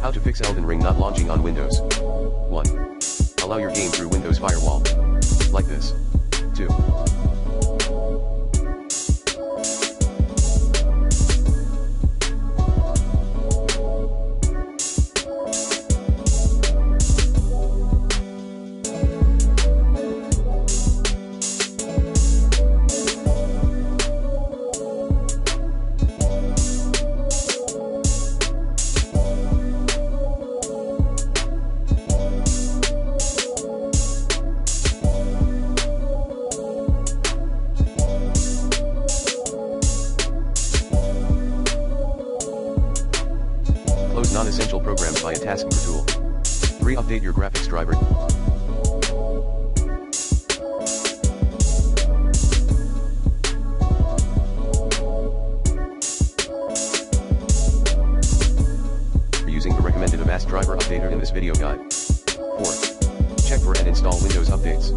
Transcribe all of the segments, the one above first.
How to fix Elden Ring not launching on Windows. 1. Allow your game through Windows firewall. Like this. 2. Close non-essential programs via taskbar tool. 3. Update your graphics driver. Using the recommended Avast driver updater in this video guide. 4. Check for and install Windows updates.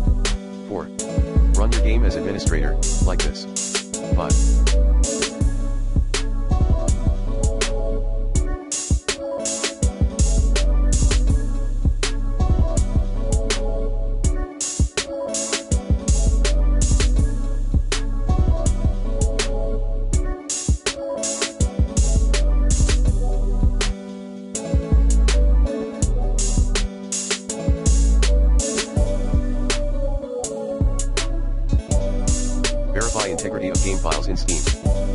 4. Run your game as administrator, like this. 5. Verify integrity of game files in Steam.